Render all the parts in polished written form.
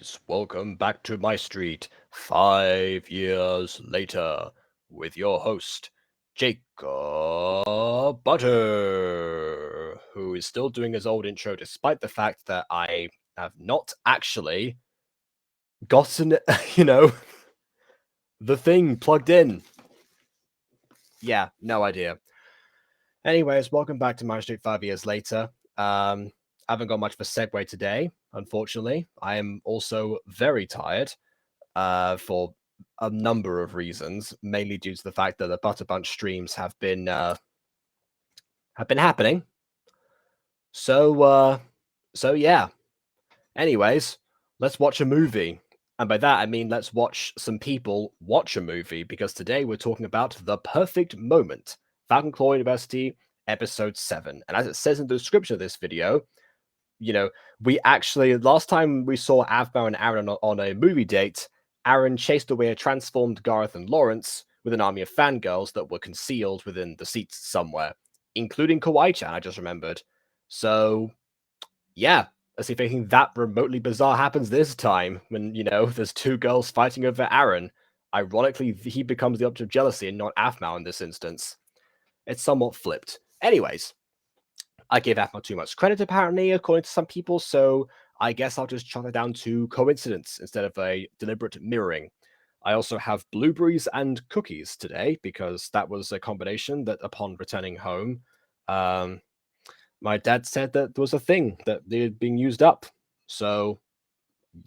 Just welcome back to MyStreet 5 years later with your host, Jacob Butter, who is still doing his old intro despite the fact that I have not actually gotten, the thing plugged in. Yeah, no idea. Anyways, welcome back to MyStreet 5 years later. I haven't got much of a segue today, unfortunately. I am also very tired for a number of reasons, mainly due to the fact that the Butter Bunch streams have been happening. So yeah. Anyways, let's watch a movie. And by that, I mean let's watch some people watch a movie, because today we're talking about The Perfect Moment, Falcon Claw University, Ep.7. And as it says in the description of this video, we actually, last time we saw Aphmau and Aaron on a movie date, Aaron chased away a transformed Garroth and Laurance with an army of fangirls that were concealed within the seats somewhere, including Kawaii-chan, I just remembered. So, yeah, let's see if anything that remotely bizarre happens this time when, there's two girls fighting over Aaron. Ironically, he becomes the object of jealousy and not Aphmau in this instance. It's somewhat flipped. Anyways, I gave Aphmau too much credit, apparently, according to some people, so I guess I'll just chalk it down to coincidence instead of a deliberate mirroring. I also have blueberries and cookies today, because that was a combination that, upon returning home, my dad said that there was a thing that they had been used up. So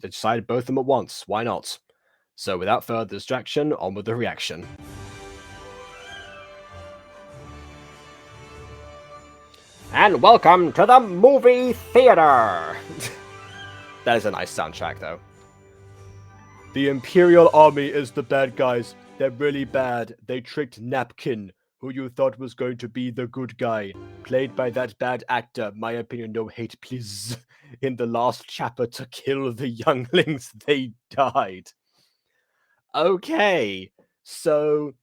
they decided both of them at once. Why not? So without further distraction, on with the reaction. And welcome to the movie theater! That is a nice soundtrack, though. The Imperial Army is the bad guys. They're really bad. They tricked Napkin, who you thought was going to be the good guy, played by that bad actor, my opinion, no hate please, in the last chapter to kill the younglings. They died. Okay, so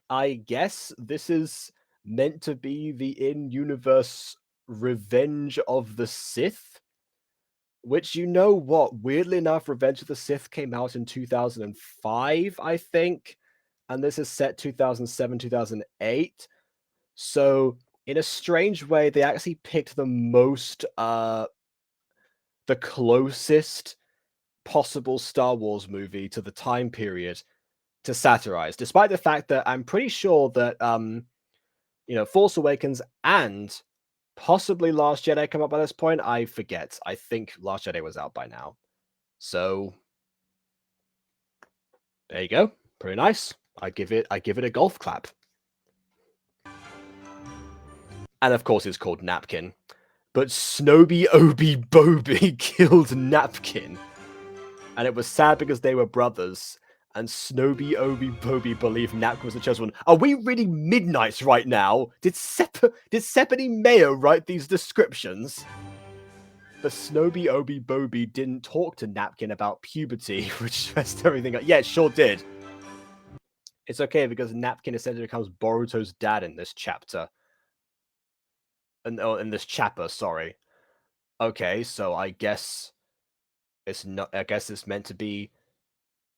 I guess this is meant to be the in-universe Revenge of the Sith, which, you know what, weirdly enough, Revenge of the Sith came out in 2005, I think, and this is set 2007, 2008. So, in a strange way, they actually picked the closest possible Star Wars movie to the time period to satirize, despite the fact that I'm pretty sure that, Force Awakens and possibly Last Jedi come up by this point. I forget. I think Last Jedi was out by now. So, there you go. Pretty nice. I give it a golf clap. And of course, it's called Napkin. But Snowy Obi Bobi killed Napkin. And it was sad because they were brothers. And Snowy Obi Bobi believed Napkin was the chosen one. Are we reading Midnights right now? Did Sepany Mayo write these descriptions? But Snowy Obi Bobi didn't talk to Napkin about puberty, which messed everything up. Yeah, it sure did. It's okay, because Napkin essentially becomes Boruto's dad in this chapter. In this chapter, sorry. Okay, so I guess it's not. I guess it's meant to be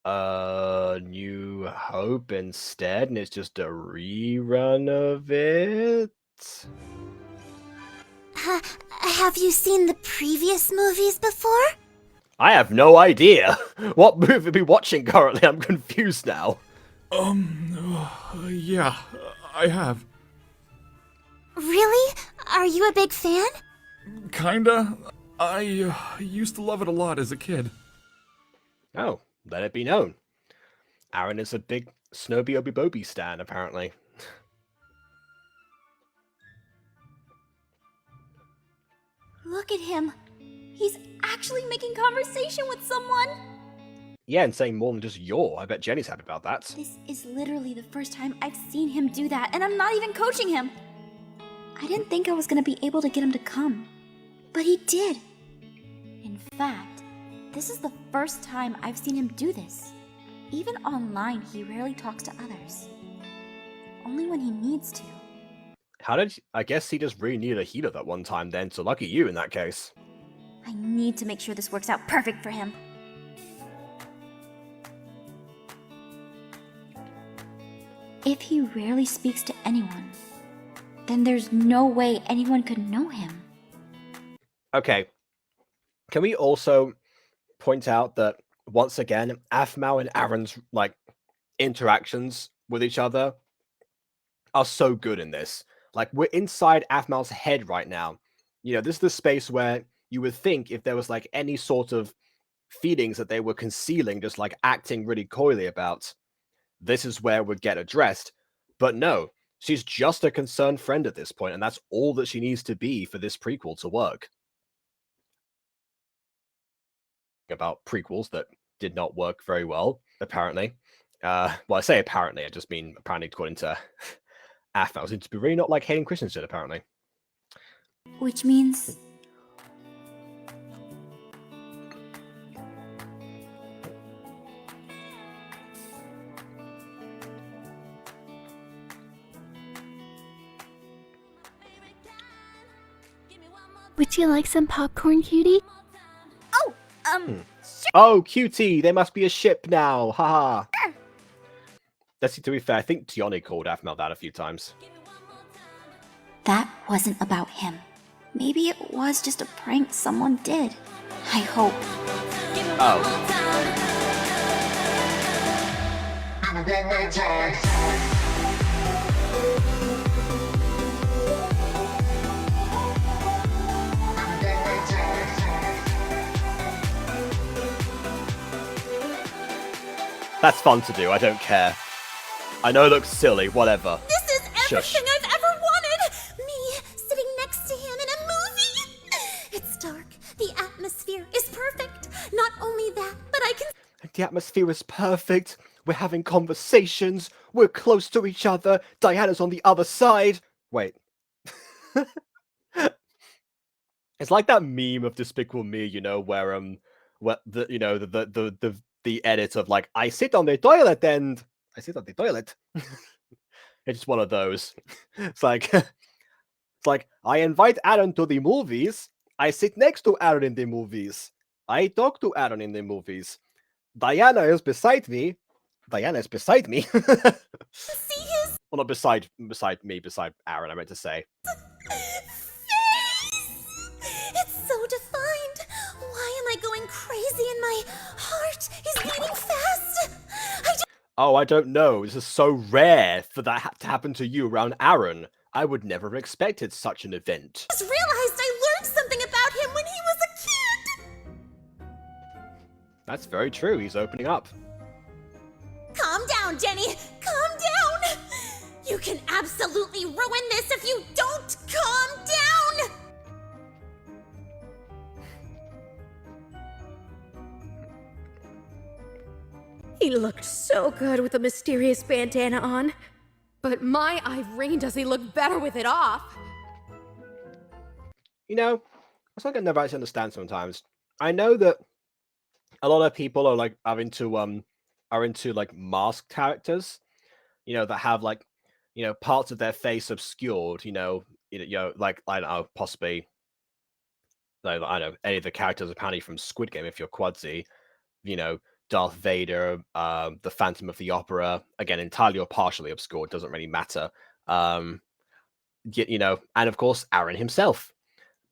New Hope instead, and it's just a rerun of it. Have you seen the previous movies before? I have no idea. What movie are we watching currently? I'm confused now. Yeah, I have. Really? Are you a big fan? Kinda. I used to love it a lot as a kid. Oh, let it be known. Aaron is a big Snowy Obi Bobi stan, apparently. Look at him. He's actually making conversation with someone. Yeah, and saying more than just "you're." I bet Jenny's happy about that. This is literally the first time I've seen him do that, and I'm not even coaching him. I didn't think I was gonna be able to get him to come, but he did. In fact, this is the first time I've seen him do this. Even online, he rarely talks to others. Only when he needs to. I guess he just really needed a healer that one time then, so lucky you in that case. I need to make sure this works out perfect for him. If he rarely speaks to anyone, then there's no way anyone could know him. Okay. Can we also point out that once again, Aphmau and Aaron's like interactions with each other are so good in this. Like, we're inside Aphmau's head right now. You know, this is the space where you would think if there was like any sort of feelings that they were concealing, just like acting really coyly about, this is where it would get addressed. But no, she's just a concerned friend at this point, and that's all that she needs to be for this prequel to work. About prequels that did not work very well, apparently. Well, I say apparently, I just mean apparently according to Aphmau, seems to be really not like Hayden Christensen, apparently. Which means... Would you like some popcorn, cutie? Oh, Oh, cutie, they must be a ship now, haha. That's, to be fair, I think Tioni called Aphmau that a few times. That wasn't about him. Maybe it was just a prank someone did. I hope. Oh. That's fun to do, I don't care. I know it looks silly, whatever. This is everything Shush. I've ever wanted! Me, sitting next to him in a movie! It's dark. The atmosphere is perfect. Not only that, but I can... The atmosphere is perfect. We're having conversations. We're close to each other. Diana's on the other side. Wait. It's like that meme of Despicable Me, you know, where the you know the edit of like, I sit on the toilet and I sit on the toilet. It's just one of those. It's like I invite Aaron to the movies. I sit next to Aaron in the movies. I talk to Aaron in the movies. Diana is beside me. Diana is beside me. see his Well, not beside Aaron, I meant to say. face! It's so defined. Why am I going crazy in my heart? Is beating fast. Oh, I don't know. This is so rare for that to happen to you around Aaron. I would never have expected such an event. Just realized I learned something about him when he was a kid. That's very true. He's opening up. Calm down, Jenny. Calm down. You can absolutely ruin this if you don't calm down. He looked so good with a mysterious bandana on. But my Irene, does he look better with it off? You know, it's like I never actually understand sometimes. I know that a lot of people are into like masked characters, you know, that have like, you know, parts of their face obscured, like, I don't know, possibly, like, I don't know, any of the characters apparently from Squid Game, if you're Quadzi, you know, Darth Vader, the Phantom of the Opera, again, entirely or partially obscured, doesn't really matter. You know, and of course, Aaron himself.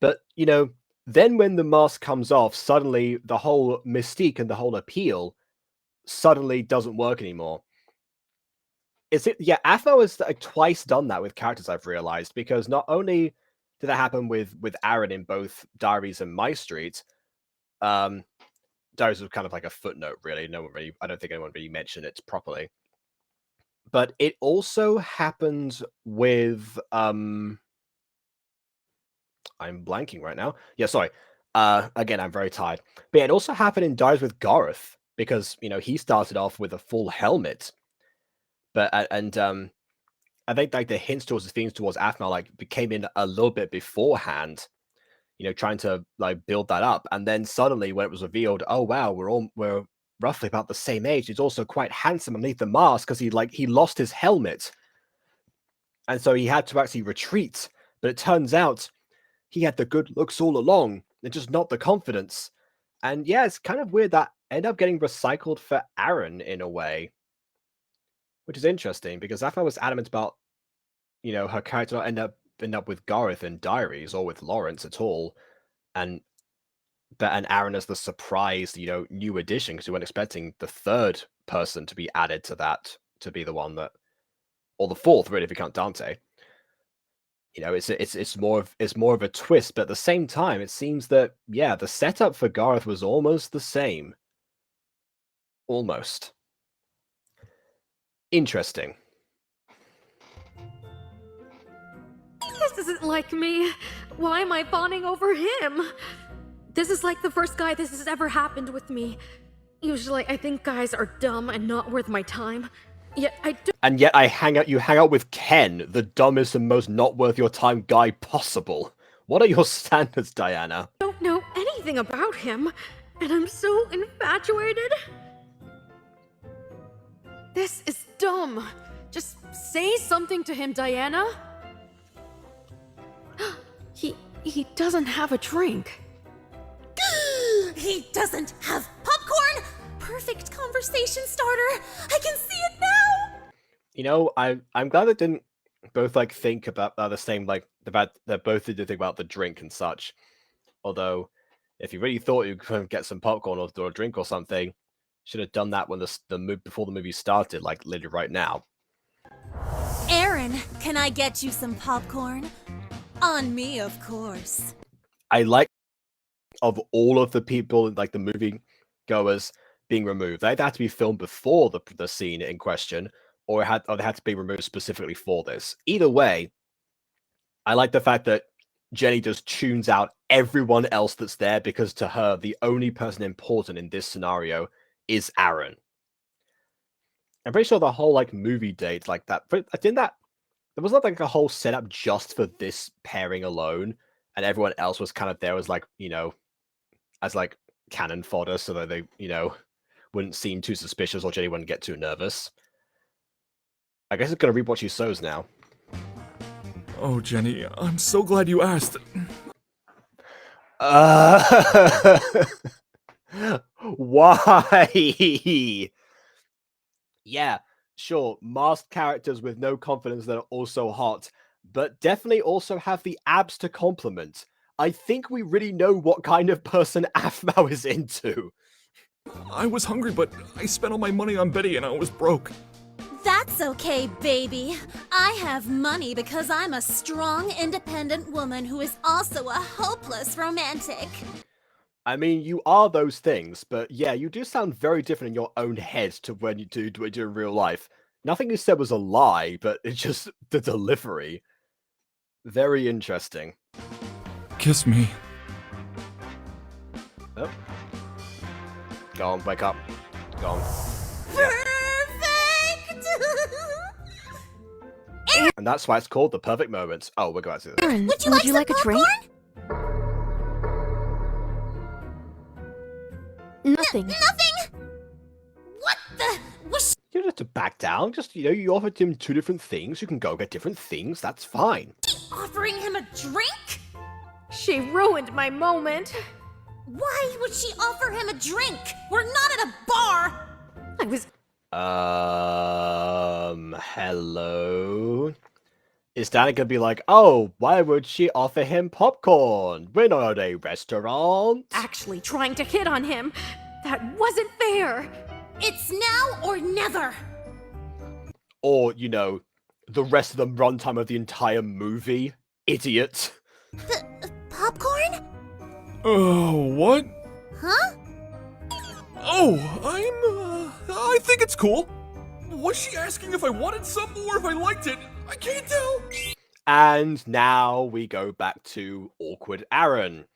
But, you know, then when the mask comes off, suddenly the whole mystique and the whole appeal suddenly doesn't work anymore. Yeah, Aphmau has like twice done that with characters, I've realized, because not only did that happen with Aaron in both Diaries and MyStreet, Diaries was kind of like a footnote, really. I don't think anyone really mentioned it properly. But it also happened with I'm blanking right now. Yeah, sorry. Again, I'm very tired. But yeah, it also happened in Diaries with Garroth, because, you know, he started off with a full helmet. But I think like the hints towards the themes towards Aphmau like came in a little bit beforehand, you know, trying to like build that up. And then suddenly when it was revealed, oh wow, we're roughly about the same age. He's also quite handsome underneath the mask because he lost his helmet. And so he had to actually retreat. But it turns out he had the good looks all along, and just not the confidence. And yeah, it's kind of weird that ended up getting recycled for Aaron in a way. which is interesting because Aphmau was adamant about, her character not end up with Garroth in Diaries or with Laurance at all, and Aaron as the surprise, new addition because we weren't expecting the third person to be added to that to be the one that, or the fourth really if you count Dante. It's more of a twist, but at the same time, it seems that the setup for Garroth was almost the same. Almost. Interesting. This isn't like me. Why am I fawning over him? This is like the first guy this has ever happened with me. Usually, I think guys are dumb and not worth my time. Yet I don't. And yet you hang out with Ken, the dumbest and most not worth your time guy possible. What are your standards, Diana? Don't know anything about him, and I'm so infatuated. This is dumb. Just say something to him, Diana. He doesn't have a drink. He doesn't have popcorn! Perfect conversation starter! I can see it now! I'm glad they didn't both think about the same, they both did think about the drink and such. Although, if you really thought you could get some popcorn or a drink or something, should have done that when before the movie started, literally right now. Aaron, can I get you some popcorn? On me, of course. I like of all of the people, the movie goers being removed. They had to be filmed before the scene in question, or they had to be removed specifically for this. Either way, I like the fact that Jenny just tunes out everyone else that's there because to her, the only person important in this scenario is Aaron. I'm pretty sure the whole movie date that, but there was not a whole setup just for this pairing alone, and everyone else was kind of there as as cannon fodder so that they wouldn't seem too suspicious or Jenny wouldn't get too nervous. I guess it's gonna reap what she sows now. Oh, Jenny, I'm so glad you asked. Why? Yeah, sure, masked characters with no confidence that are also hot, but definitely also have the abs to complement. I think we really know what kind of person Aphmau is into. I was hungry, but I spent all my money on Betty and I was broke. That's okay, baby. I have money because I'm a strong, independent woman who is also a hopeless romantic. I mean, you are those things, but yeah, you do sound very different in your own head to when you do in real life. Nothing you said was a lie, but it's just the delivery. Very interesting. Kiss me. Oh. Go on, wake up. Go on. Perfect! And that's why it's called the perfect moment. Oh, we're going to do this. Aaron, Would you like a some drink? popcorn? Nothing. Nothing? What the? Was You don't have to back down. Just, you offered him two different things. You can go get different things. That's fine. she offering him a drink? She ruined my moment. Why would she offer him a drink? We're not at a bar! I was. Hello? Is Danny gonna be like, oh, why would she offer him popcorn? We're not at a restaurant. Actually trying to hit on him. That wasn't fair. It's now or never! Or, the rest of the runtime of the entire movie. Idiot. Popcorn? Oh, what? Huh? Oh, I think it's cool. Was she asking if I wanted some or if I liked it? I can't tell. And now we go back to awkward Aaron.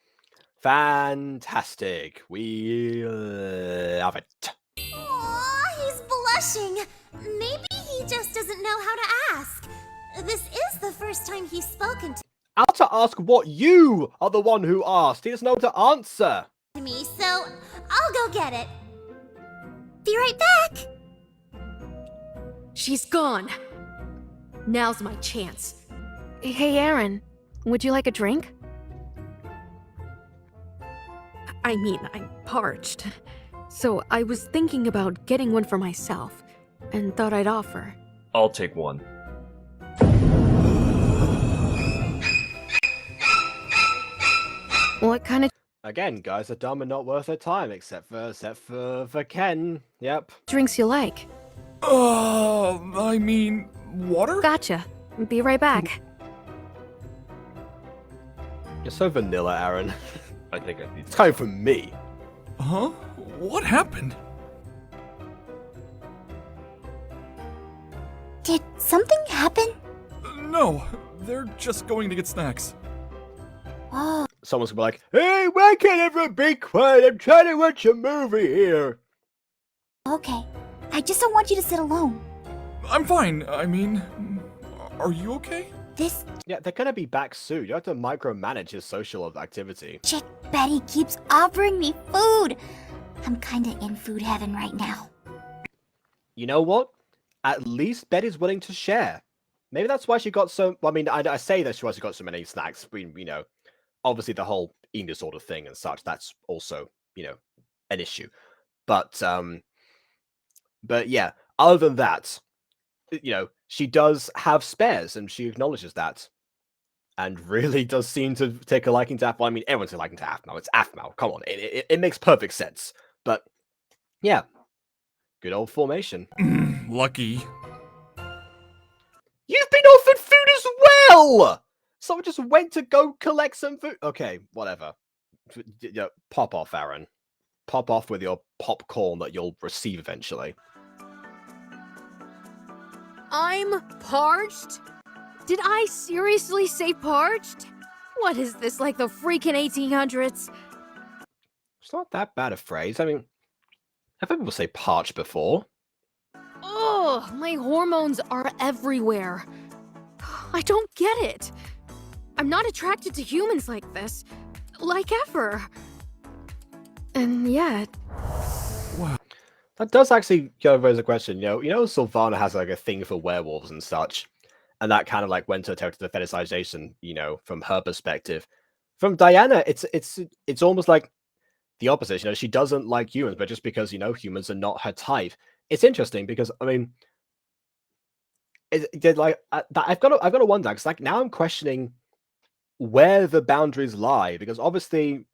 Fantastic. We love it. Aw, he's blushing. Maybe he just doesn't know how to ask. This is the first time he's spoken Out to ask what you are the one who asked. He doesn't know to answer. to me, so I'll go get it. Be right back. She's gone. Now's my chance. Hey, Aaron. Would you like a drink? I mean, I'm parched. So I was thinking about getting one for myself. and thought I'd offer. I'll take one. What kind of Again, guys are dumb and not worth their time, except for Ken. Yep. drinks you like? I mean, water? Gotcha. Be right back. You're so vanilla, Aaron. I think I need It's coming from me. Huh? What happened? Did something happen? No, they're just going to get snacks. Oh, Someone's gonna be like, "Hey, why can't everyone be quiet? I'm trying to watch a movie here." okay. I just don't want you to sit alone. I'm fine. I mean, are you okay? This Yeah, they're gonna be back soon. You have to micromanage his social activity. chick Betty keeps offering me food. I'm kinda in food heaven right now. You know what? At least Betty's willing to share. Maybe that's why she got so. Well, I mean, I say that's why she got so many snacks. Obviously the whole eating disorder thing and such. That's also, an issue. But yeah. Other than that, she does have spares, and she acknowledges that, and really does seem to take a liking to Aphmau. I mean, everyone's a liking to Aphmau. It's Aphmau. Come on, it makes perfect sense. But yeah, good old formation. Lucky. You've been offered food as well! Someone just went to go collect some food. Okay, whatever. Pop off, Aaron. Pop off with your popcorn that you'll receive eventually. I'm parched? Did I seriously say parched? What is this, like the freaking 1800s? It's not that bad a phrase. I mean, I've heard people say parched before. Ugh, my hormones are everywhere. I don't get it. I'm not attracted to humans like this. Like ever. And yet... That does actually raise a question. Sylvana has like a thing for werewolves and such. And that kind of like went to the fetishization, from her perspective. From Diana, it's almost like the opposite. She doesn't like humans, but just because, humans are not her type. It's interesting because, I mean, I've got to wonder, because like now I'm questioning where the boundaries lie, because obviously,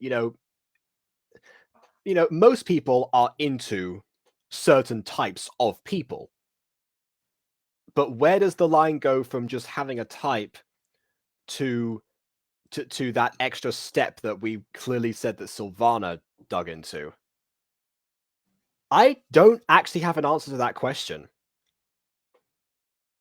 most people are into certain types of people. But where does the line go from just having a type to that extra step that we clearly said that Sylvana dug into? I don't actually have an answer to that question.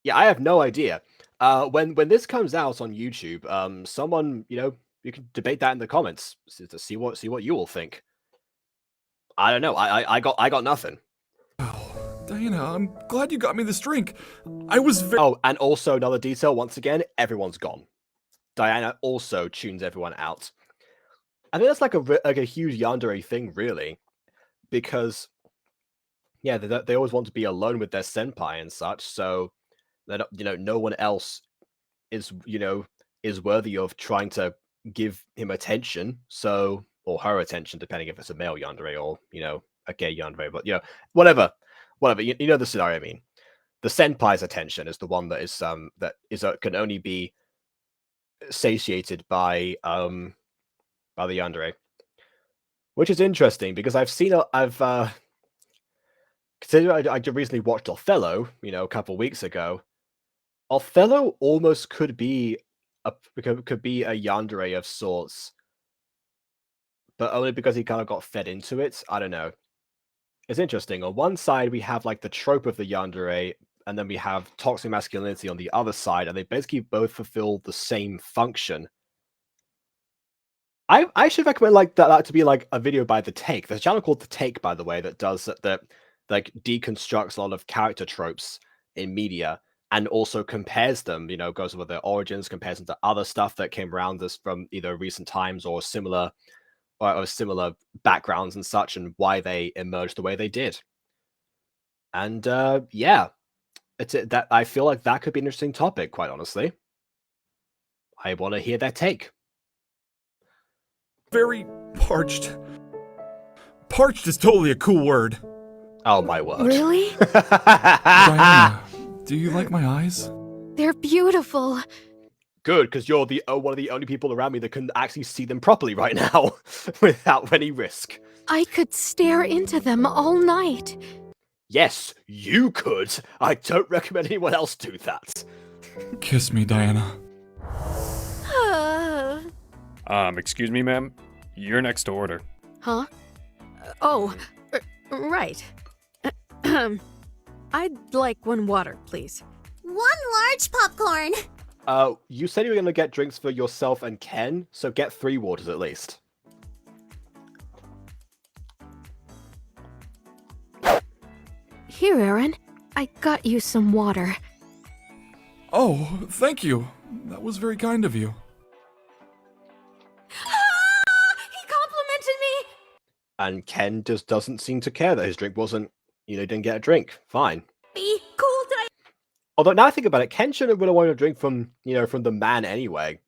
Yeah, I have no idea. When this comes out on YouTube, someone, you can debate that in the comments to see what you all think. I don't know. I got nothing. Diana, I'm glad you got me this drink. I was very... Oh, and also another detail, once again, everyone's gone. Diana also tunes everyone out. I think that's like a huge Yandere thing, really. Because, yeah, they always want to be alone with their senpai and such, so that, no one else is worthy of trying to give him attention, or her attention, depending if it's a male Yandere or, a gay Yandere, but, whatever. You know the scenario I mean. The senpai's attention is the one that can only be satiated by the Yandere, which is interesting because I recently watched Othello, a couple weeks ago. Othello almost could be a Yandere of sorts, but only because he kind of got fed into it. I don't know. It's interesting. On one side, we have like the trope of the Yandere, and then we have toxic masculinity on the other side, and they basically both fulfill the same function. I should recommend like that to be like a video by The Take. There's a channel called The Take, by the way, that does that like deconstructs a lot of character tropes in media and also compares them, goes over their origins, compares them to other stuff that came around us from either recent times or similar backgrounds and such, and why they emerged the way they did. And yeah, that I feel like that could be an interesting topic, quite honestly. I want to hear their take. Very parched. Parched is totally a cool word. Oh my word. Really? Diana, do you like my eyes? They're beautiful. Good, because you're the one of the only people around me that can actually see them properly right now, without any risk. I could stare into them all night. Yes, you could. I don't recommend anyone else do that. Kiss me, Diana. Excuse me, ma'am. You're next to order. Huh? Right. I'd like one water, please. One large popcorn. You said you were going to get drinks for yourself and Ken, so get 3 waters at least. Here, Aaron. I got you some water. Oh, thank you. That was very kind of you. He complimented me! And Ken just doesn't seem to care that his drink wasn't, didn't get a drink. Fine. Be cool, Although now I think about it, Ken shouldn't really want a drink from, from the man anyway.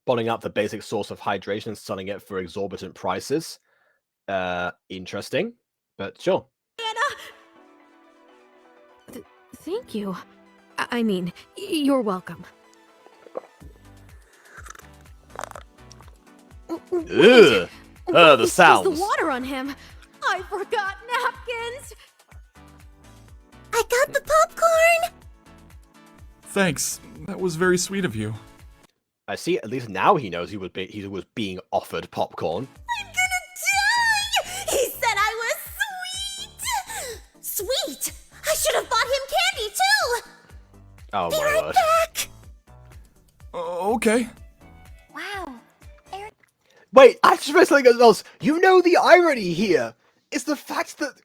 Botting up the basic source of hydration and selling it for exorbitant prices. Interesting, but sure. Thank you. I mean, you're welcome. Ugh. The The sounds. the water on him. I forgot napkins. I got the popcorn. Thanks. That was very sweet of you. I see. At least now he knows he was being offered popcorn. I'm gonna die. He said I was sweet. Sweet. I should have bought him candy too. Oh Be my right word. back. Okay. Wow. Aaron. Wait, I just realized something else. You know the irony here is the fact that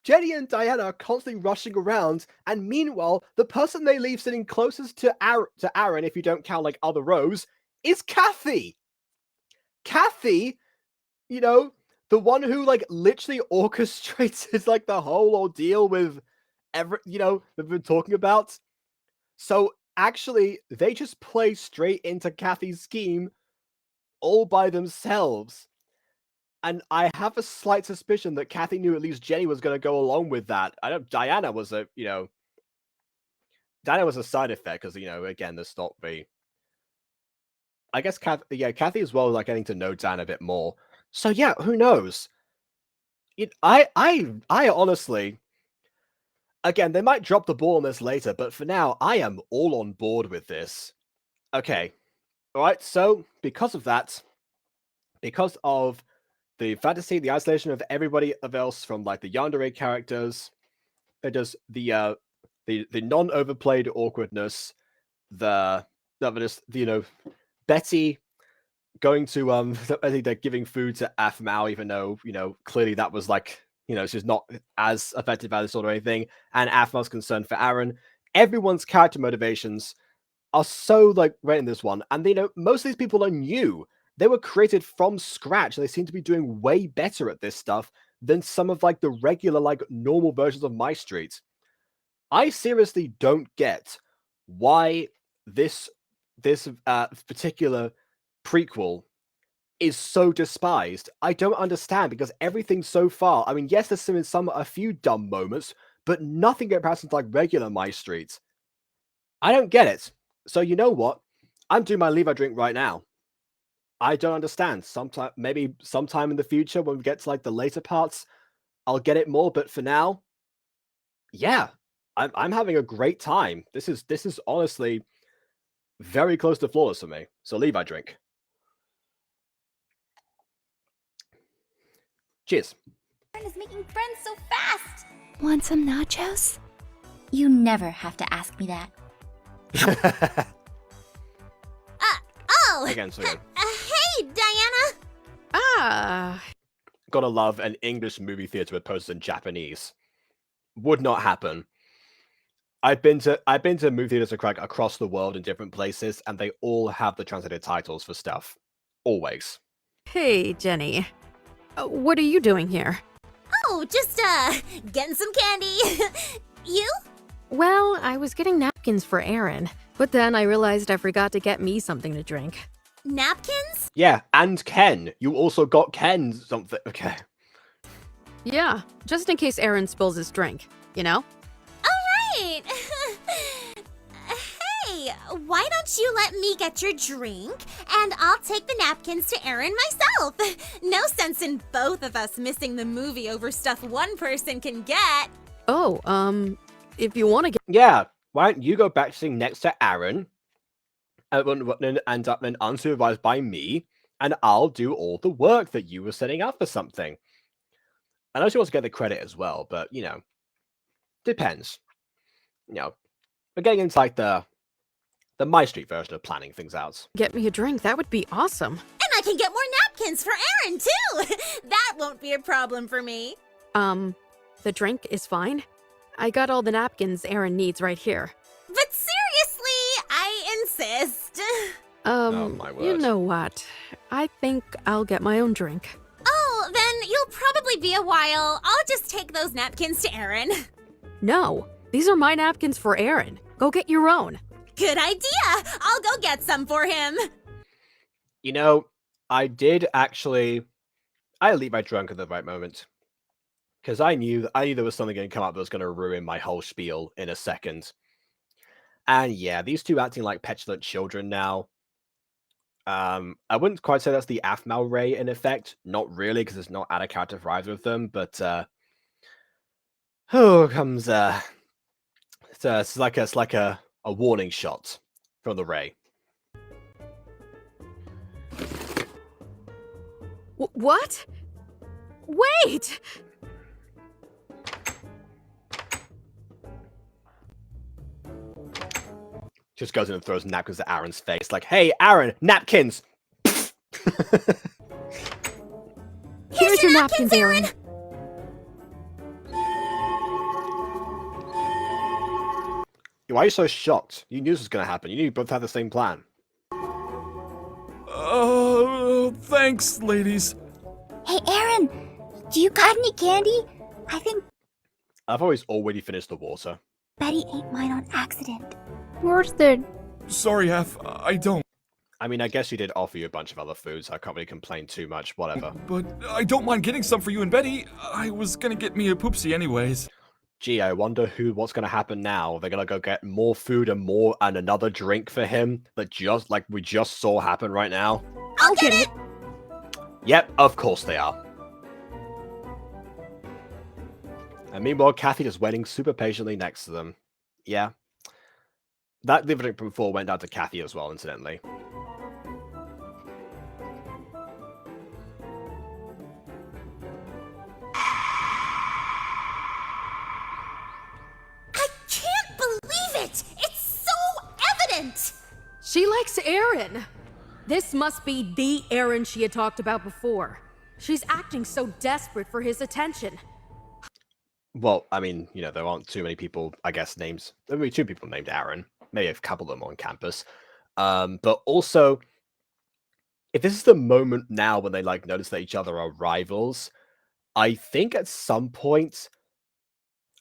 Jenny and Diana are constantly rushing around, and meanwhile, the person they leave sitting closest to Aaron, if you don't count like other rows, is Kathy. Kathy, the one who like literally orchestrated like the whole ordeal with we've been talking about. So actually, they just play straight into Kathy's scheme all by themselves. And I have a slight suspicion that Kathy knew at least Jenny was going to go along with that. I know Diana was a side effect because, again, there's not the... I guess Kathy as well, like getting to know Dan a bit more. So yeah, who knows? I honestly, again, they might drop the ball on this later, but for now, I am all on board with this. Okay, all right. So because of that, because of the fantasy, the isolation of everybody else from like the Yandere characters, just the non-overplayed awkwardness, Betty going to I think they're giving food to Aphmau, even though clearly that was like she's not as affected by this sort of anything, and Aphmau's concern for Aaron. Everyone's character motivations are so like right in this one, and most of these people are new. They were created from scratch, and they seem to be doing way better at this stuff than some of like the regular like normal versions of MyStreet. I seriously don't get why this particular prequel is so despised. I don't understand, because everything so far, I mean, yes, there's a few dumb moments, but nothing in comparison to like regular MyStreet. I don't get it. So you know what? I'm doing my Levi drink right now. I don't understand. Maybe sometime in the future when we get to like the later parts, I'll get it more. But for now, yeah, I'm having a great time. This is honestly very close to flawless for me. So Levi drink. Cheers. Aaron is making friends so fast. Want some nachos? You never have to ask me that. Oh. Again, so good. Hey, Diana. Ah. Gotta love an English movie theater with posters in Japanese. Would not happen. I've been to movie theaters across the world in different places, and they all have the translated titles for stuff. Always. Hey, Jenny. What are you doing here? Oh, just getting some candy. You? Well, I was getting napkins for Aaron, but then I realized I forgot to get me something to drink. Napkins? Yeah, and Ken. You also got Ken something. Okay. Yeah, just in case Aaron spills his drink, you know? Alright! Hey, why don't you let me get your drink, and I'll take the napkins to Aaron myself. No sense in both of us missing the movie over stuff one person can get. Oh, if you want to get... Yeah, why don't you go back sitting next to Aaron, and end up then unsupervised by me, and I'll do all the work that you were setting up for something. I know she wants to get the credit as well, but, you know, depends. You know, we're getting into, like, the MyStreet version of planning things out. Get me a drink, that would be awesome. And I can get more napkins for Aaron, too! That won't be a problem for me. The drink is fine. I got all the napkins Aaron needs right here. But seriously, I insist. Oh, my word. You know what? I think I'll get my own drink. Oh, then you'll probably be a while. I'll just take those napkins to Aaron. No, these are my napkins for Aaron. Go get your own. Good idea. I'll go get some for him. You know, I leave my drunk at the right moment. Because I knew there was something going to come up that was going to ruin my whole spiel in a second. And yeah, these two acting like petulant children now. I wouldn't quite say that's the Aphmau ray in effect. Not really, because it's not out of character for either of them. But it's like a warning shot from the ray. What? Wait! Just goes in and throws napkins at Aaron's face, like, "Hey, Aaron, napkins!" Here's your napkins, Aaron. Why are you so shocked? You knew this was going to happen. You knew you both had the same plan. Thanks, ladies. Hey, Aaron, do you got any candy? I think I've already finished the water. Betty ate mine on accident. Where's the... Sorry, Aph, I don't. I mean, I guess she did offer you a bunch of other foods. So I can't really complain too much. Whatever. But I don't mind getting some for you and Betty. I was gonna get me a poopsie anyways. Gee, I wonder what's going to happen now. They're going to go get more food and another drink for him that just like we just saw happen right now. I'll get it. Yep, of course they are. And meanwhile, Kathy just waiting super patiently next to them. Yeah. That liver drink before went down to Kathy as well, incidentally. I can't believe it! It's so evident! She likes Aaron. This must be the Aaron she had talked about before. She's acting so desperate for his attention. Well, I mean, you know, there aren't too many people, I guess, names. There will be two people named Aaron. Maybe a couple of them on campus. But also, if this is the moment now when they like notice that each other are rivals, I think at some point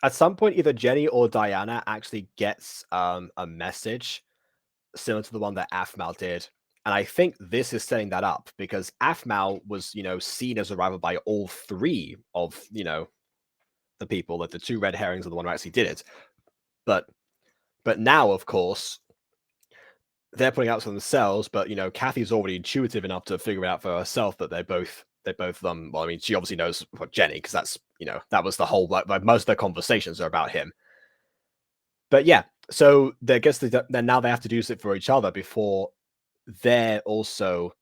either Jenny or Diana actually gets a message similar to the one that Aphmau did. And I think this is setting that up because Aphmau was, you know, seen as a rival by all three of, you know, the people, that the two red herrings are the one who actually did it. But now, of course, they're putting out for themselves, but, you know, Kathy's already intuitive enough to figure it out for herself that they're both well, I mean, she obviously knows what Jenny, because that's, you know, that was the whole, like most of their conversations are about him. But yeah, so I guess then now they have to do it for each other before they're also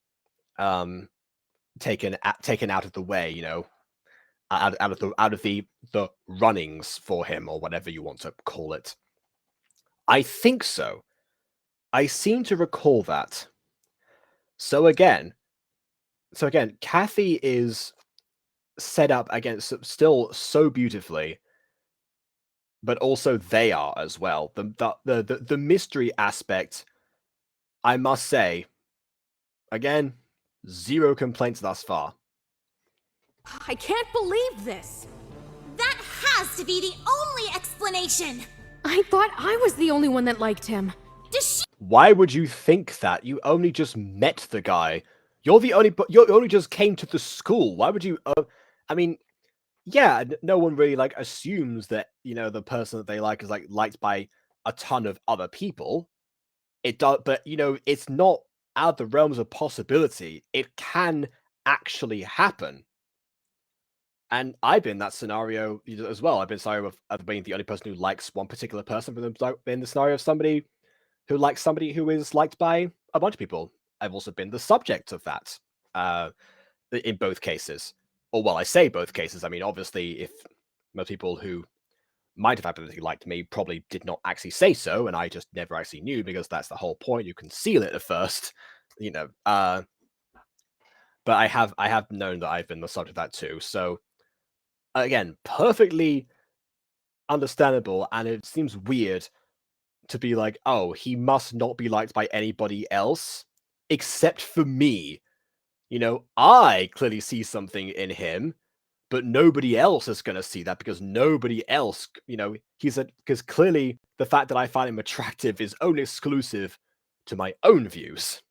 taken out of the way, you know, out of the runnings for him, or whatever you want to call it. I think so. I seem to recall that. So again, Kathy is set up against still so beautifully, but also they are as well. The mystery aspect, I must say, again, zero complaints thus far. I can't believe this. That has to be the only explanation. I thought I was the only one that liked him. Does she? Why would you think that? You only just met the guy. You only just came to the school. Why would you? I mean, yeah, no one really like assumes that, the person that they like is like liked by a ton of other people. It does, but it's not out of the realms of possibility. It can actually happen. And I've been in that scenario as well. I've been scenario of being the only person who likes one particular person, but then been the scenario of somebody who likes somebody who is liked by a bunch of people. I've also been the subject of that in both cases. Or, well, I say both cases. I mean, obviously, if most people who might have hypothetically liked me probably did not actually say so, and I just never actually knew, because that's the whole point. You conceal it at first, but I have known that I've been the subject of that too. So, again, perfectly understandable, and it seems weird to be like, oh, he must not be liked by anybody else except for me. I clearly see something in him, but nobody else is going to see that, because nobody else, because clearly the fact that I find him attractive is only exclusive to my own views.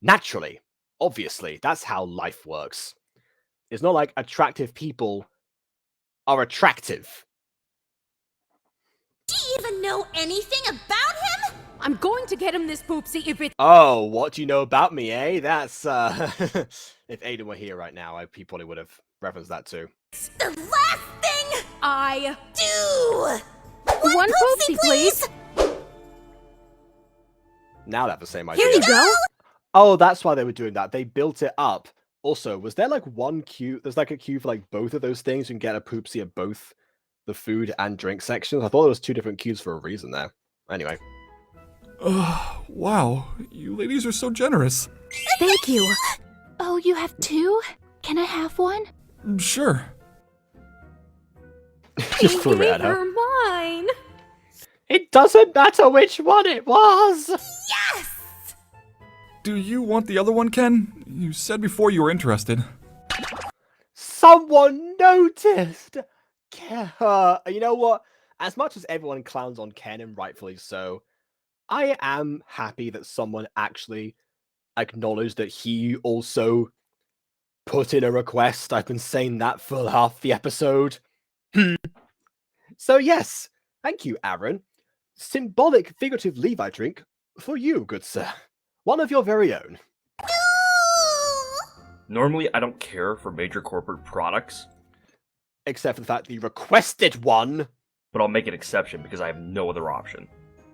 Naturally, obviously, that's how life works. It's not like attractive people are attractive. Do you even know anything about him? I'm going to get him this poopsie if it. Oh, what do you know about me, eh? That's, if Aiden were here right now, he probably would have referenced that too. The last thing I do! One poopsie, please. Now they have the same idea. Here you go. Oh, that's why they were doing that. They built it up. Also, was there like one queue? There's like a queue for like both of those things. You can get a poopsie at both the food and drink sections. I thought there was 2 different queues for a reason there. Anyway. Wow, you ladies are so generous. Thank you. Oh, you have 2? Can I have one? Sure. Just threw it at her. They're mine. It doesn't matter which one it was. Yes! Do you want the other one, Ken? You said before you were interested. Someone noticed. You know what? As much as everyone clowns on Ken, and rightfully so, I am happy that someone actually acknowledged that he also put in a request. I've been saying that for half the episode. So yes, thank you, Aaron. Symbolic figurative Levi drink for you, good sir. One of your very own. Normally, I don't care for major corporate products, Except for the fact that you requested one. but I'll make an exception because I have no other option.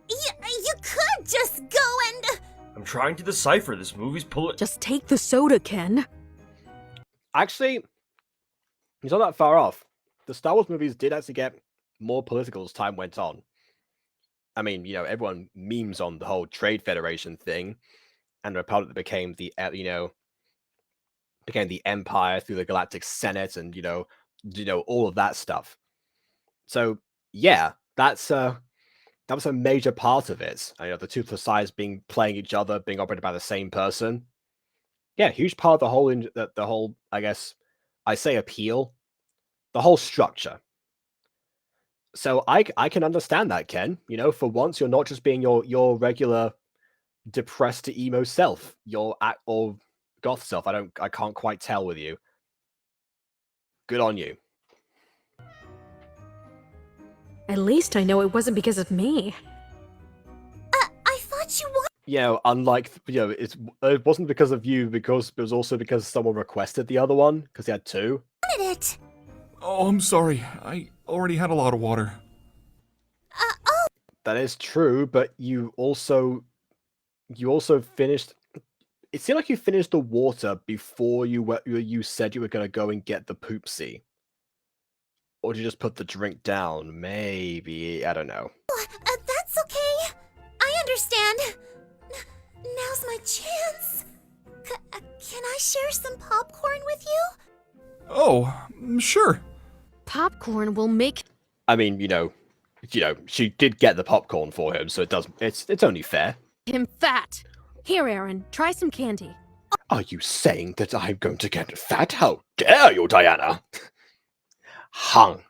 You could just go and... I'm trying to decipher this movie's Just take the soda, Ken. Actually, he's not that far off. The Star Wars movies did actually get more political as time went on. I mean, everyone memes on the whole Trade Federation thing, and the Republic became the, became the Empire through the Galactic Senate, and all of that stuff. So yeah, that was a major part of it. The two sides playing each other, being operated by the same person. Yeah, huge part of the whole, I guess, I say appeal, the whole structure. So I can understand that, Ken. For once, you're not just being your regular depressed to emo self, or goth self. I can't quite tell with you. Good on you. At least I know it wasn't because of me. I thought you wanted... Unlike, it wasn't because of you, because it was also because someone requested the other one, because he had 2. it. Oh, I'm sorry. I already had a lot of water. Oh. That is true, but you also finished... It seemed like you finished the water before you said you were going to go and get the poopsie. Or did you just put the drink down? Maybe. I don't know. That's okay. I understand. Now's my chance. Can I share some popcorn with you? Oh, sure. Popcorn will make... I mean, she did get the popcorn for him, so it's only fair. him fat. Here, Aaron, try some candy. Are you saying that I'm going to get fat? How dare you, Diana? Hung.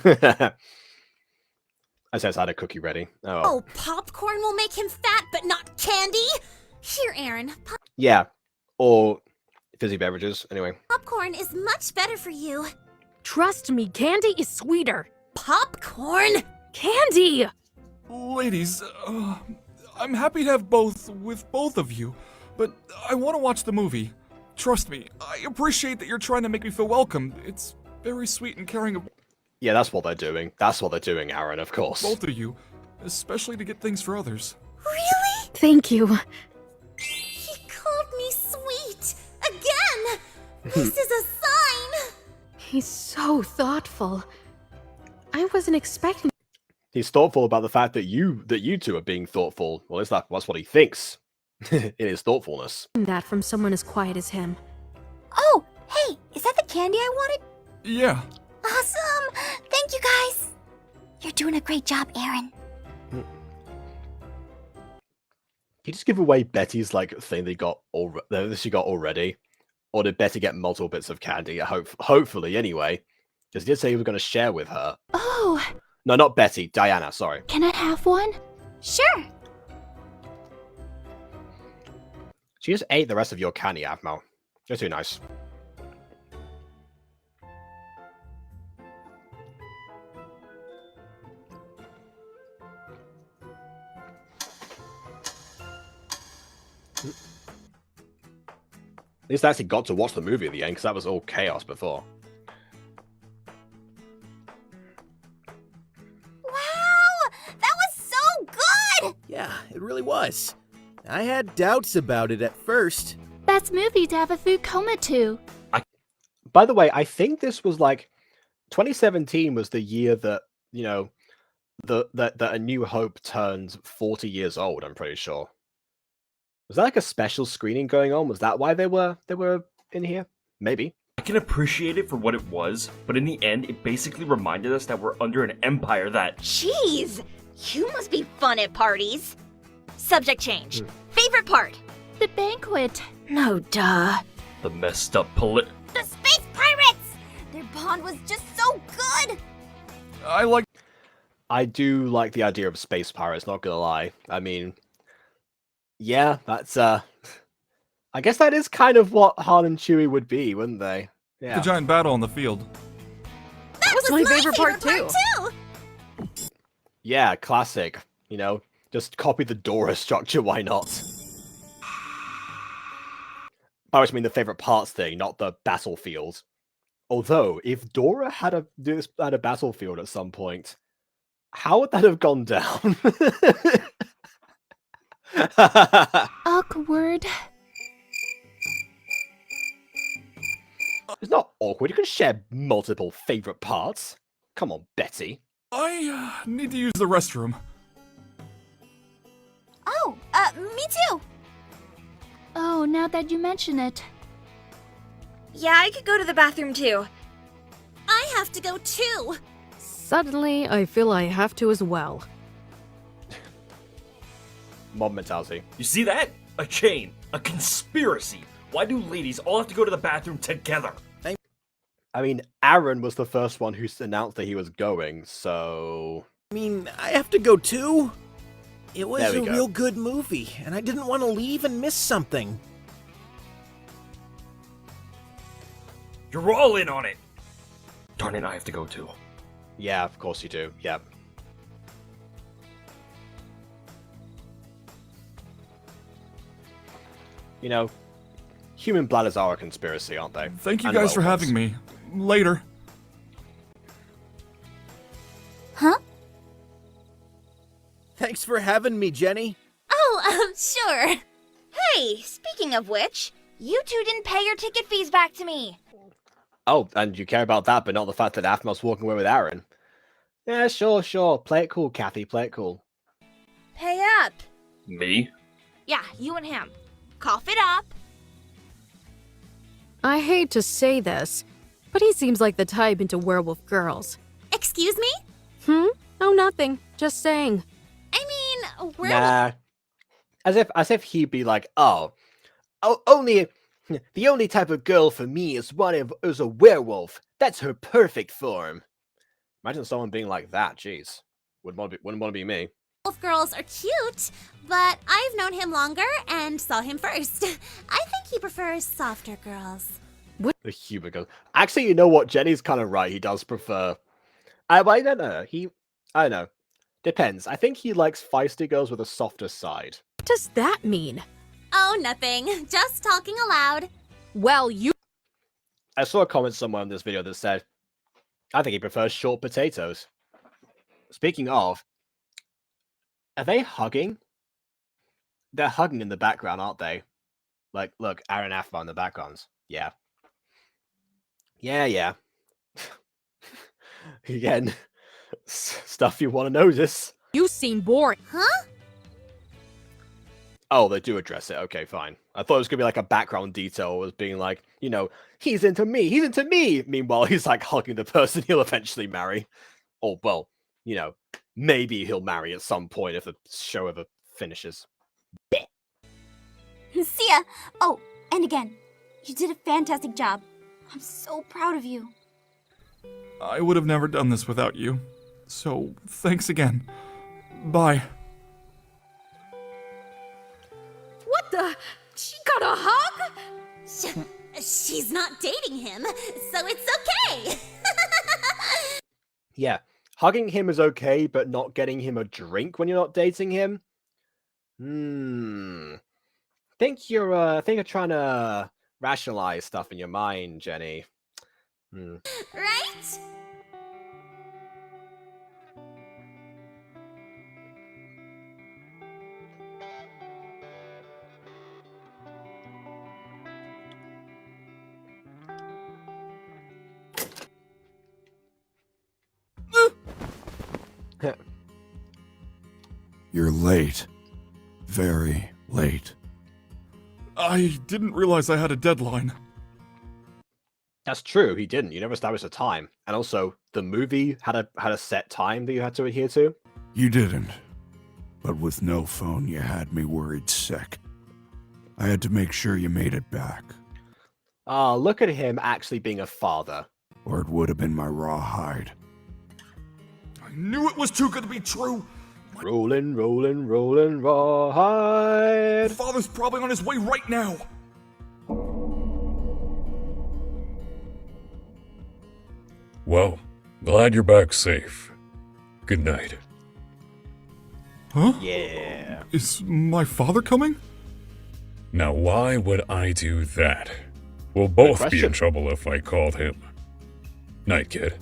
I said I had a cookie ready. Oh, popcorn will make him fat, but not candy? Here, Aaron. Yeah, or fizzy beverages, anyway. Popcorn is much better for you. Trust me, candy is sweeter. Popcorn? Candy! Ladies, I'm happy to have both with both of you, but I want to watch the movie. Trust me, I appreciate that you're trying to make me feel welcome. It's very sweet and caring of Yeah, that's what they're doing. That's what they're doing, Aaron, of course. both of you, especially to get things for others. Really? Thank you. He called me sweet. Again! This is a sign! He's so thoughtful. I wasn't expecting He's thoughtful about the fact that you two are being thoughtful. Well, that's what he thinks. It is thoughtfulness. that from someone as quiet as him. Oh, hey, is that the candy I wanted? Yeah. Awesome! Thank you guys! You're doing a great job, Aaron. Can you just give away Betty's thing she got already, or did Betty get multiple bits of candy? Hopefully, anyway, because he did say he was going to share with her. Oh, No, not Betty. Diana. Sorry. can I have one? Sure. She just ate the rest of your candy, Aphmau. You're too nice. At least I actually got to watch the movie at the end, because that was all chaos before. Wow! That was so good! Yeah, it really was. I had doubts about it at first. Best movie to have a food coma to. By the way, I think this was 2017 was the year that, that A New Hope turned 40 years old, I'm pretty sure. Was that a special screening going on? Was that why they were in here? Maybe. I can appreciate it for what it was, but in the end, it basically reminded us that we're under an empire that... Jeez! You must be fun at parties. Subject change. Favorite part? The banquet. No, duh. The messed up The space pirates! Their bond was just so good! I do like the idea of space pirates, not gonna lie. I mean, yeah, that's I guess that is kind of what Han and Chewie would be, wouldn't they? Yeah. The giant battle on the field. That was my my favorite part too! Yeah, classic. Just copy the Dora structure, why not? By which I mean the favorite parts thing, not the battlefield. Although, if Dora had a battlefield at some point, how would that have gone down? Awkward. It's not awkward. You can share multiple favorite parts. Come on, Betty. I need to use the restroom. Oh, me too! Oh, now that you mention it. Yeah, I could go to the bathroom too. I have to go too! Suddenly, I feel I have to as well. Mob mentality. You see that? A chain. A conspiracy. Why do ladies all have to go to the bathroom together? I mean, Aaron was the first one who announced that he was going, so... I mean, I have to go too. It was There we a go. real good movie, and I didn't want to leave and miss something. You're all in on it. Darn it, I have to go too. Yeah, of course you do. Yep. Human bladders are a conspiracy, aren't they? Thank you And guys for well having me. Later. Huh? Thanks for having me, Jenny. Oh, sure. Hey, speaking of which, you two didn't pay your ticket fees back to me. Oh, and you care about that, but not the fact that Aphmau's walking away with Aaron. Yeah, sure. Play it cool, Kathy. Play it cool. Pay up. Me? Yeah, you and him. Cough it up. I hate to say this, but he seems like the type into werewolf girls. Excuse me? Oh, nothing. Just saying. I mean, we're... Nah. As if he'd be like, only the only type of girl for me is is a werewolf. That's her perfect form. Imagine someone being like that. Jeez, wouldn't want to be me. Wolf girls are cute, but I've known him longer and saw him first. I think he prefers softer girls. The humor goes. Actually, you know what? Jenny's kind of right. He does prefer. I don't know. I don't know. Depends. I think he likes feisty girls with a softer side. What does that mean? Oh, nothing. Just talking aloud. Well, you. I saw a comment somewhere on this video that said, I think he prefers short potatoes. Speaking of, are they hugging? They're hugging in the background, aren't they? Like, look, Aaron and Aphmau in the backgrounds. Yeah. Yeah. Again, stuff you want to notice. You seem boring. Huh? Oh, they do address it. Okay, fine. I thought it was going to be like a background detail as being like, you know, he's into me. Meanwhile, he's like hugging the person he'll eventually marry. Or, well, you know, maybe he'll marry at some point if the show ever finishes. See ya! Oh, and again, you did a fantastic job. I'm so proud of you. I would have never done this without you. So, thanks again. Bye. What the? She got a hug? She's not dating him, so it's okay. Yeah, hugging him is okay, but not getting him a drink when you're not dating him? Think you're trying to rationalize stuff in your mind, Jenny. Right? You're late. Very late. I didn't realize I had a deadline. That's true, he didn't. You never established a time. And also, the movie had a set time that you had to adhere to. You didn't. But with no phone, you had me worried sick. I had to make sure you made it back. Ah, look at him actually being a father. Or it would have been my raw hide. I knew it was too good to be true. Rolling, rawhide. Father's probably on his way right now. Well, glad you're back safe. Good night. Huh? Yeah. Is my father coming? Now, why would I do that? We'll both be in question. trouble if I called him. Night, kid.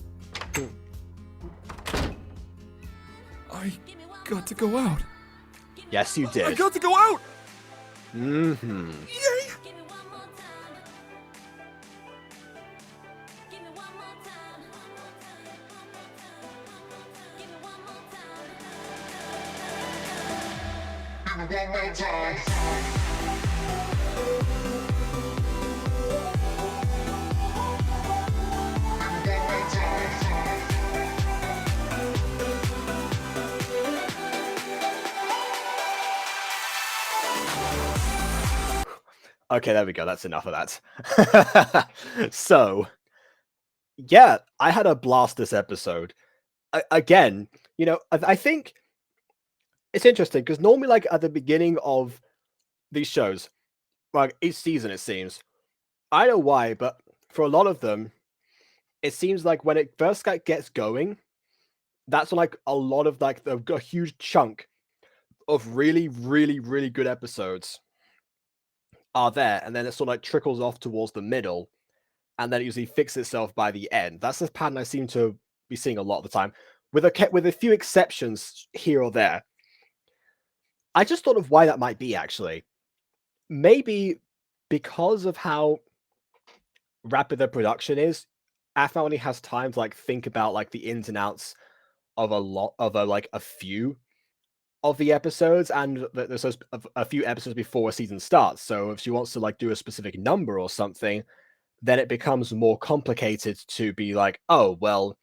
I got to go out. Yes, you did. I got to go out! Mm-hmm. Yay! Okay, there we go. That's enough of that. So, yeah, I had a blast this episode. Again, you know, I think it's interesting because normally, like at the beginning of these shows, like each season, it seems, I don't know why, but for a lot of them, it seems like when it first gets going, that's when, like a lot of like a huge chunk of really, really, really good episodes are there, and then it sort of like trickles off towards the middle, and then it usually fixes itself by the end. That's the pattern I seem to be seeing a lot of the time, with a few exceptions here or there. I just thought of why that might be, actually. Maybe because of how rapid the production is, Aphmau only has time to like think about like the ins and outs of a few of the episodes, and there's a few episodes before a season starts. So if she wants to like do a specific number or something, then it becomes more complicated to be like, oh well,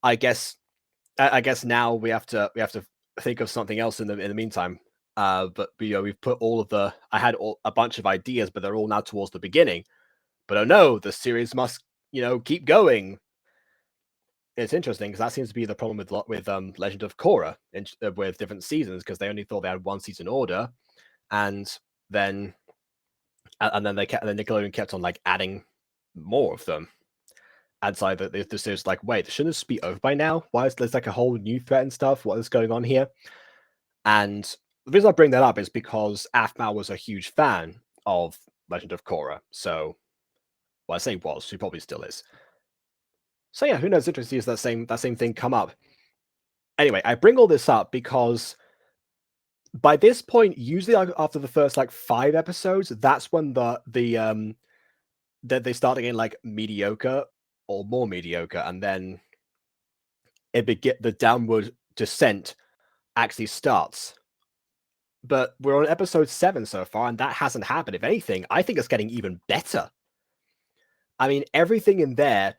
I guess now we have to think of something else in the meantime. But we've put I had a bunch of ideas, but they're all now towards the beginning. But oh no, the series must keep going. It's interesting because that seems to be the problem with Legend of Korra with different seasons, because they only thought they had one season order, and then Nickelodeon kept on like adding more of them. And so this is like, wait, shouldn't this be over by now? Why is there's like a whole new threat and stuff? What is going on here? And the reason I bring that up is because Aphmau was a huge fan of Legend of Korra. So, well, I say was, she probably still is. So yeah, who knows? Interesting to see that same thing come up. Anyway, I bring all this up because by this point, usually after the first like 5 episodes, that's when that they start getting like mediocre or more mediocre, and then the downward descent actually starts. But we're on episode 7 so far, and that hasn't happened. If anything, I think it's getting even better. I mean, everything in there,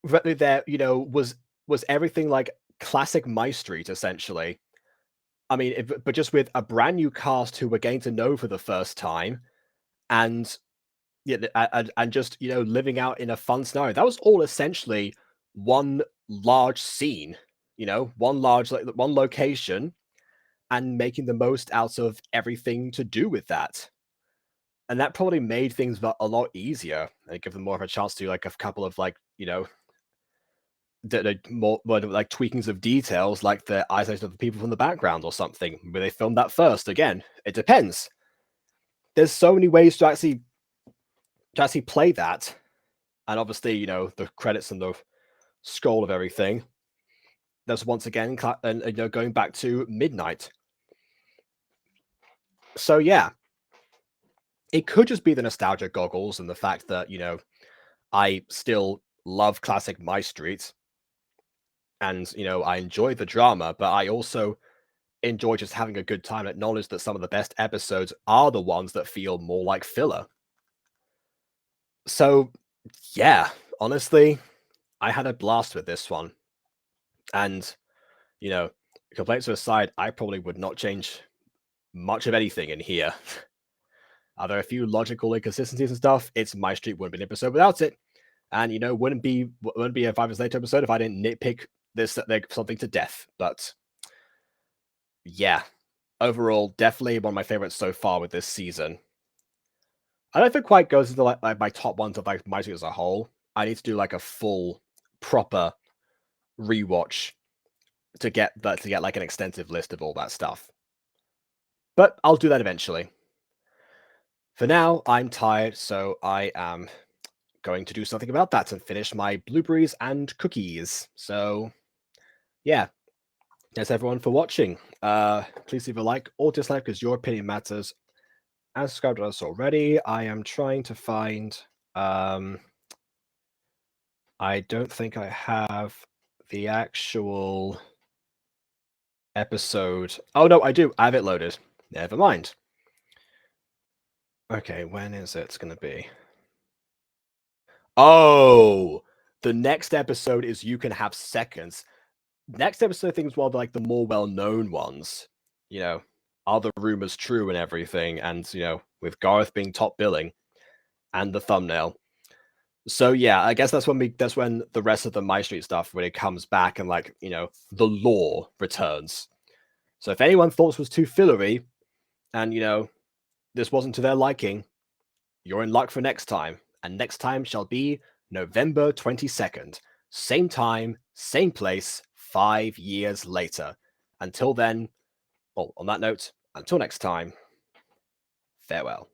was everything like classic MyStreet, essentially. I mean, but just with a brand new cast who we're getting to know for the first time, and and just living out in a fun scenario. That was all essentially one large scene, one location, and making the most out of everything to do with that. And that probably made things a lot easier and give them more of a chance to like a couple of like more like tweakings of details, like the isolation of the people from the background or something. Where they filmed that first? Again, it depends. There's so many ways to actually play that, and obviously the credits and the scroll of everything. There's once again going back to midnight. So yeah, it could just be the nostalgia goggles and the fact that I still love classic MyStreet, and I enjoy the drama, but I also enjoy just having a good time and acknowledge that some of the best episodes are the ones that feel more like filler. So yeah, honestly, I had a blast with this one. And complaints aside, I probably would not change much of anything in here. Are there a few logical inconsistencies and stuff? It's MyStreet wouldn't be an episode without it, and wouldn't be a 5 Years Later episode if I didn't nitpick this something to death. But yeah, overall, definitely one of my favorites so far with this season. I don't know if it quite goes into like my top ones of like MyStreet as a whole. I need to do like a full, proper rewatch to get like an extensive list of all that stuff. But I'll do that eventually. For now, I'm tired, so I am going to do something about that and finish my blueberries and cookies. So yeah, thanks everyone for watching. Please leave a like or dislike because your opinion matters. And subscribe to us already. I am trying to find I don't think I have the actual episode. Oh no, I do. I have it loaded. Never mind. Okay, when is it going to be? Oh, the next episode is You Can Have Seconds. Next episode, things well like the more well-known ones. Are the rumors true and everything? And with Gareth being top billing, and the thumbnail. So yeah, I guess that's when the rest of the MyStreet stuff, when it comes back and like the lore returns. So if anyone thought this was too fillery, and this wasn't to their liking, you're in luck for next time. And next time shall be November 22nd. Same time, same place, 5 years later. Until then, well, on that note, until next time, farewell.